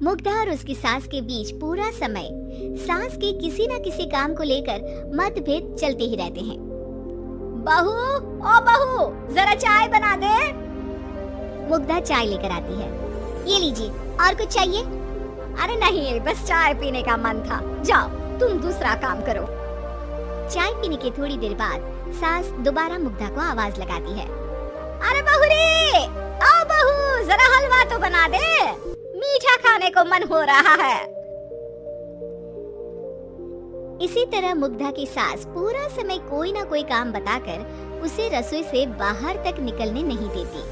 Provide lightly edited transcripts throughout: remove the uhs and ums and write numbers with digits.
मुग्धा और उसकी सास के बीच पूरा समय सास के किसी न किसी काम को लेकर मतभेद चलते ही रहते हैं। बहू, ओ बहू, जरा चाय बना दे। मुग्धा चाय लेकर आती है। ये लीजिए, और कुछ चाहिए? अरे नहीं, बस चाय पीने का मन था। जाओ, तुम दूसरा काम करो। चाय पीने के थोड़ी देर बाद सास दोबारा मुग्धा को आवाज लगाती है। अरे बहू रे, आओ बहू, जरा हलवा तो बना दे, मीठा खाने को मन हो रहा है। इसी तरह मुग्धा की सास पूरा समय कोई ना कोई काम बताकर उसे रसोई से बाहर तक निकलने नहीं देती।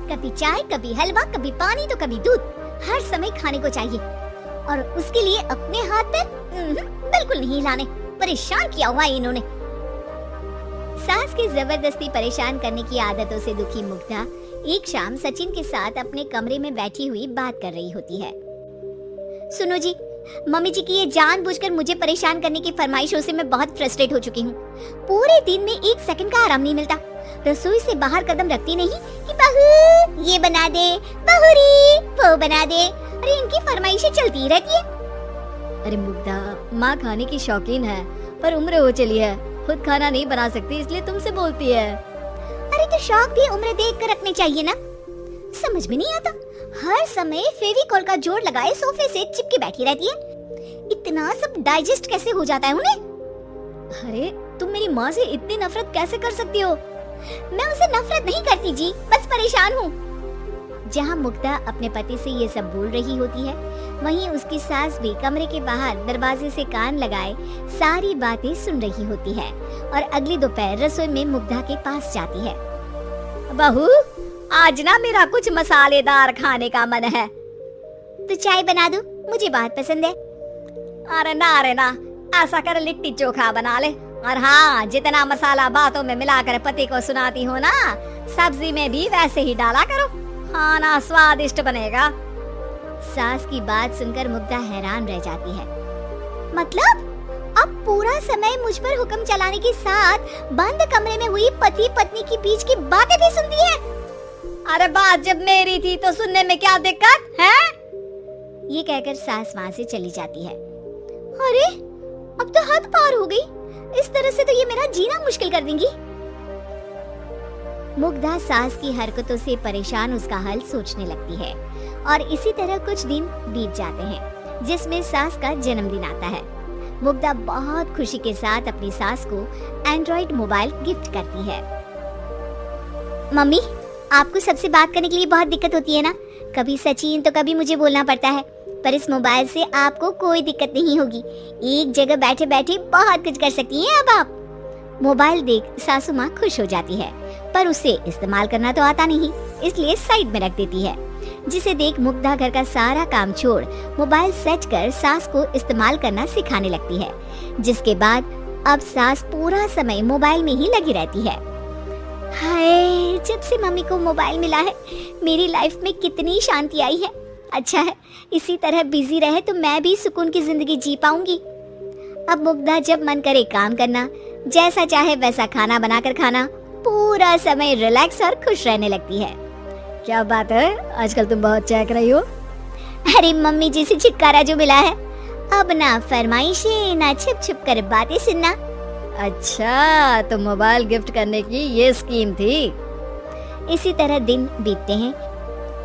कभी चाय, कभी हलवा, कभी पानी तो कभी दूध, हर समय खाने को चाहिए और उसके लिए अपने हाथ पैर बिल्कुल नहीं हिलाने। परेशान किया हुआ इन्होंने। सास की जबरदस्ती परेशान करने की आदतों से दुखी मुग्धा एक शाम सचिन के साथ अपने कमरे में बैठी हुई बात कर रही होती है। सुनो जी, मम्मी जी की ये जानबूझकर मुझे परेशान करने की फरमाइशों से मैं बहुत फ्रस्ट्रेट हो चुकी हूँ। पूरे दिन में एक सेकंड का आराम नहीं मिलता। रसोई से बाहर कदम रखती नहीं कि बहू ये बना दे, बहू रे वो बना दे। अरे इनकी फरमाइशें चलती ही रहती है। अरे मुग्धा, माँ खाने की शौकीन है पर उम्र हो चली है, खुद खाना नहीं बना सकती इसलिए तुमसे बोलती है। अरे तो शौक भी उम्र देख कर रखने चाहिए ना। समझ में नहीं आता, हर समय फेविकॉल का जोड़ लगाए सोफे से चिपके बैठी रहती है। इतना सब डाइजेस्ट कैसे हो जाता है उन्हें? अरे तुम मेरी माँ से इतनी नफरत कैसे कर सकती हो? मैं उसे नफरत नहीं करती जी, बस परेशान हूँ। जहाँ मुग्धा अपने पति से ये सब बोल रही होती है, वहीं उसकी सास भी कमरे के बाहर दरवाजे से कान लगाए सारी बातें सुन रही होती है और अगली दोपहर रसोई में मुग्धा के पास जाती है। बहू, आज ना मेरा कुछ मसालेदार खाने का मन है, तो चाय बना दूं? मुझे बहुत पसंद है। अरे ना, ऐसा कर लिट्टी चोखा बना ले। और हाँ, जितना मसाला बातों में मिलाकर पति को सुनाती हो ना, सब्जी में भी वैसे ही डाला करो, खाना स्वादिष्ट बनेगा। सास की बात सुनकर मुग्धा हैरान रह जाती है। मतलब अब पूरा समय मुझ पर हुक्म चलाने के साथ बंद कमरे में हुई पति पत्नी के बीच की बातें भी सुनती है। अरे बात जब मेरी थी तो सुनने में क्या दिक्कत है? ये कहकर सास वहाँ से चली जाती है। अरे अब तो हद पार हो गई, इस तरह से तो ये मेरा जीना मुश्किल कर देंगी। मुग्धा सास की हरकतों से परेशान उसका हल सोचने लगती है और इसी तरह कुछ दिन बीत जाते हैं, जिसमें सास का जन्मदिन आता है। मुग्धा बहुत खुशी के साथ अपनी सास को एंड्रॉइड मोबाइल गिफ्ट करती है। मम्मी, आपको सबसे बात करने के लिए बहुत दिक्कत होती है ना, कभी सचिन तो कभी मुझे बोलना पड़ता है, पर इस मोबाइल से आपको कोई दिक्कत नहीं होगी। एक जगह बैठे बैठे बहुत कुछ कर सकती हैं अब आप। मोबाइल देख सासू माँ खुश हो जाती है, पर उसे इस्तेमाल करना तो आता नहीं, इसलिए साइड में रख देती है। जिसे देख मुग्धा घर का सारा काम छोड़ मोबाइल सेट कर सास को इस्तेमाल करना सिखाने लगती है, जिसके बाद अब सास पूरा समय मोबाइल में ही लगी रहती है। हाय, जब से मम्मी को मोबाइल मिला है मेरी लाइफ में कितनी शांति आई है। अच्छा है, इसी तरह बिजी रहे तो मैं भी सुकून की जिंदगी जी पाऊंगी। अब मुग्धा जब मन करे काम करना, जैसा चाहे वैसा खाना बनाकर खाना, पूरा समय रिलैक्स और खुश रहने लगती है। क्या बात है, आजकल तुम बहुत चहक रही हो। अरे मम्मी जी से छुटकारा जो मिला है, अब ना फरमाइशें ना छिप छिप कर बातें सुनना। अच्छा, तो मोबाइल गिफ्ट करने की ये स्कीम थी। इसी तरह दिन बीतते हैं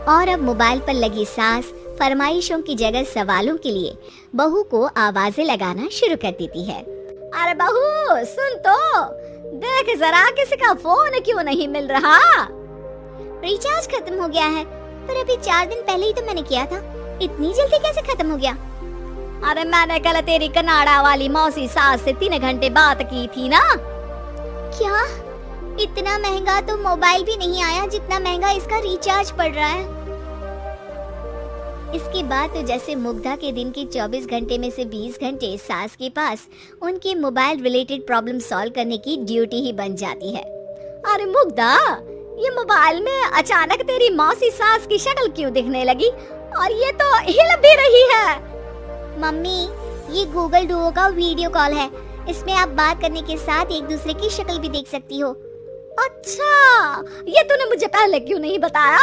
और अब मोबाइल पर लगी सास फरमाइशों की जगह सवालों के लिए बहू को आवाजें लगाना शुरू कर देती है। अरे बहू सुन तो, देख जरा किसी का फोन क्यों नहीं मिल रहा? रिचार्ज खत्म हो गया है, पर अभी 4 दिन पहले ही तो मैंने किया था, इतनी जल्दी कैसे खत्म हो गया? अरे मैंने कल तेरी कनाडा वाली मौसी सास से 3 घंटे बात की थी ना। क्या? इतना महंगा तो मोबाइल भी नहीं आया जितना महंगा इसका रिचार्ज पड़ रहा है। इसके बाद तो जैसे मुग्धा के दिन के 24 घंटे में से 20 घंटे सास के पास उनके मोबाइल रिलेटेड प्रॉब्लम सॉल्व करने की ड्यूटी ही बन जाती है। अरे मुग्धा, ये मोबाइल में अचानक तेरी मौसी सास की शक्ल क्यों दिखने लगी? और ये तो हिल भी रही है। मम्मी, ये गूगल डुओ का वीडियो कॉल है, इसमें आप बात करने के साथ एक दूसरे की शक्ल भी देख सकती हो। अच्छा, ये तूने मुझे पहले क्यों नहीं बताया?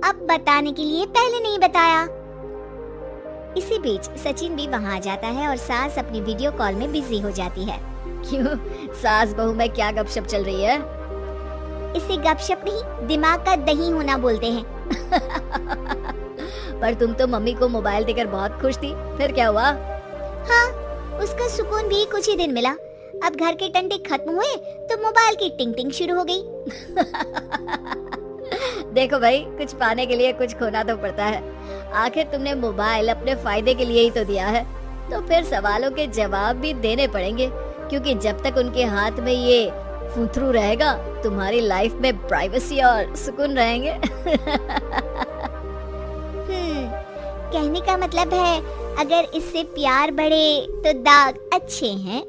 अब बताने के लिए पहले नहीं बताया। इसी बीच सचिन भी वहाँ आ जाता है और सास अपनी वीडियो कॉल में बिजी हो जाती है। क्यों, सास बहू में क्या गपशप चल रही है? इसे गपशप नहीं, दिमाग का दही होना बोलते हैं। पर तुम तो मम्मी को मोबाइल देकर बहुत खुश थी, फिर क्या हुआ? हाँ, उसका सुकून भी कुछ ही दिन मिला। अब घर के टंटे खत्म हुए तो मोबाइल की टिंग टिंग शुरू हो गई। देखो भाई, कुछ पाने के लिए कुछ खोना तो पड़ता है। आखिर तुमने मोबाइल अपने फायदे के लिए ही तो दिया है, तो फिर सवालों के जवाब भी देने पड़ेंगे, क्योंकि जब तक उनके हाथ में ये फुथरू रहेगा, तुम्हारी लाइफ में प्राइवेसी और सुकून रहेंगे। कहने का मतलब है अगर इससे प्यार बढ़े तो दाग अच्छे हैं।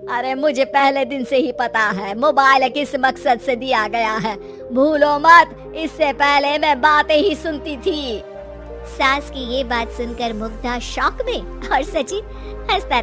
अरे मुझे पहले दिन से ही पता है मोबाइल किस मकसद से दिया गया है, भूलो मत। इससे पहले मैं बातें ही सुनती थी। सास की ये बात सुनकर मुग्धा शॉक में और सचिन हंसता